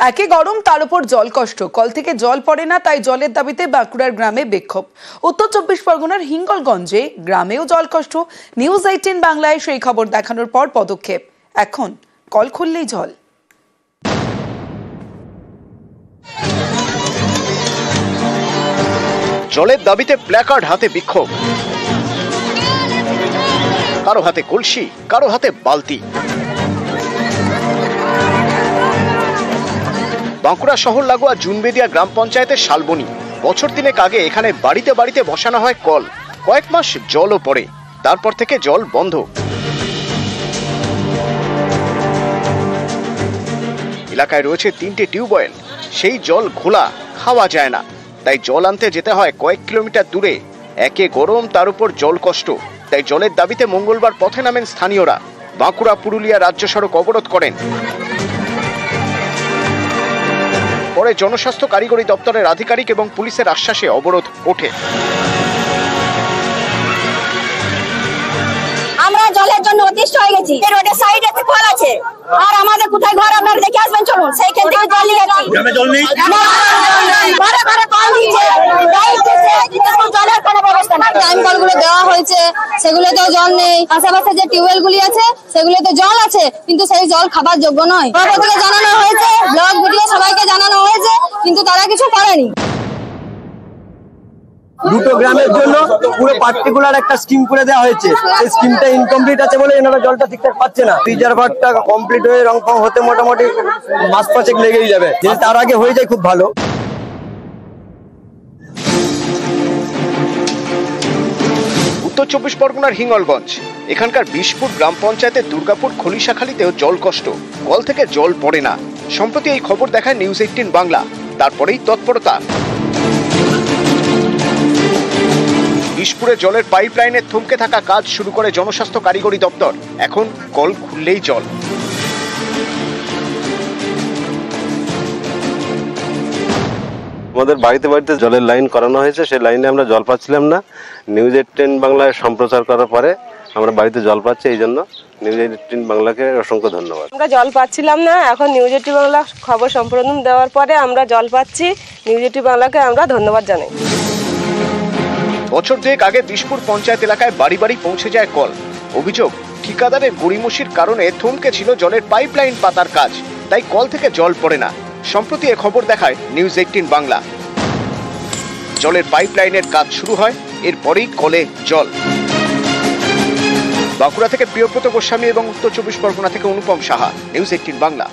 একে গরম তার উপর জল কষ্ট, কল থেকে জল পড়ে না, তাই জলের দাবিতে বাঁকুড়ার গ্রামে বিক্ষোভ। উত্তর 24 পরগনার হিঙ্গলগঞ্জে গ্রামেও জল কষ্ট। নিউজ 18 বাংলায় সেই খবর দেখানোর পর পদক্ষেপ। এখন কল খুললেই জল। জলের দাবিতে প্ল্যাকার্ড হাতে বিক্ষোভ, কারো হাতে কলসি, কারো হাতে বালতি। বাঁকুড়া শহর লাগোয়া জুনবেদিয়া গ্রাম পঞ্চায়েতের শালবনী। বছর তিনেক আগে এখানে বাড়িতে বাড়িতে বসানো হয় কল। কয়েক মাস জলও পড়ে, তারপর থেকে জল বন্ধ। এলাকায় রয়েছে 3টে টিউবওয়েল, সেই জল ঘোলা, খাওয়া যায় না। তাই জল আনতে যেতে হয় কয়েক কিলোমিটার দূরে। একে গরম তার উপর জল কষ্ট, তাই জলের দাবিতে মঙ্গলবার পথে নামেন স্থানীয়রা। বাঁকুড়া পুরুলিয়া রাজ্য সড়ক অবরোধ করেন। পরে জনস্বাস্থ্য কারিগরি দপ্তরের আধিকারিক এবং পুলিশের আশ্বাসে অবরোধ ওঠে। আমরা জলের জন্য অতিষ্ঠ হয়ে গেছি। রোডের সাইডে একটা কল আছে, আর আমাদের কোথায় ঘর আপনারা দেখে আসবেন, চলুন সেইখান থেকে জল নিয়ে যাচ্ছি। জল নেই, ঘরে ঘরে কল দিয়েছে, জলের কোনো ব্যবস্থা নেই। টাইম কলগুলো দেওয়া হয়েছে, সেগুলোতেও জল নেই। আশেপাশে যে টিউবওয়েল গুলি আছে সেগুলোতে জল আছে, কিন্তু সেই জল খাবার যোগ্য নয়। থেকে জানানো হয়েছে, ব্লক ভিডিও সবাইকে জানানো হয়েছে, কিন্তু তারা কিছু করেনি। দুটো গ্রামের জন্য পুরো পার্টিকুলার একটা স্কিম করে দেওয়া হয়েছে। এই স্কিমটা ইনকমপ্লিট আছে বলে এনারা জলটা ঠিকঠাক পাচ্ছে না। রিজার্ভারটা কমপ্লিট হয়ে রং ফং হতে মোটামুটি মাস পাঁচেক লেগেই যাবে। যদি তার আগে হয়ে যায় খুব ভালো। উত্তর 24 পরগনার হিঙ্গলগঞ্জ, এখানকার বিশপুর গ্রাম পঞ্চায়েতের দুর্গাপুর খলিশাখালীতেও জল কষ্ট, কল থেকে জল পড়ে না। সম্প্রতি এই খবর দেখায় নিউজ 18 বাংলা, তারপরেই তৎপরতা। বিশপুরে জলের পাইপ লাইনের থমকে থাকা কাজ শুরু করে জনস্বাস্থ্য কারিগরি দপ্তর। এখন কল খুললেই জল। আমাদের বাড়িতে বাড়িতে জলের লাইন করানো হয়েছে, সেই লাইনে আমরা জল পাচ্ছিলাম না। নিউজ 18 বাংলায় সম্প্রচার করার পরে আমরা বাড়িতে জল পাচ্ছি, এই জন্য নিউজ 18 বাংলাকে অসংখ্য ধন্যবাদ। আমরা জল পাচ্ছিলাম না, এখন নিউজ 18 বাংলা খবর সম্প্রচার দেওয়ার পরে আমরা জল পাচ্ছি। নিউজ 18 বাংলাকে আমরা ধন্যবাদ জানাই। বছর দুয়েক আগে বিশপুর পঞ্চায়েত এলাকায় বাড়ি বাড়ি পৌঁছে যায় কল। অভিযোগ, ঠিকাদারের গড়িমসির কারণে থমকে ছিল জলের পাইপ লাইন পাতার কাজ, তাই কল থেকে জল পড়ে না। সম্প্রতি এ খবর দেখায় নিউজ 18 বাংলা। জলের পাইপ লাইনের কাজ শুরু হয়, এরপরেই কলে জল। বাঁকুড়া থেকে প্রিয়ব্রত গোস্বামী এবং উত্তর 24 পরগনা থেকে অনুপম সাহা, নিউজ 18 বাংলা।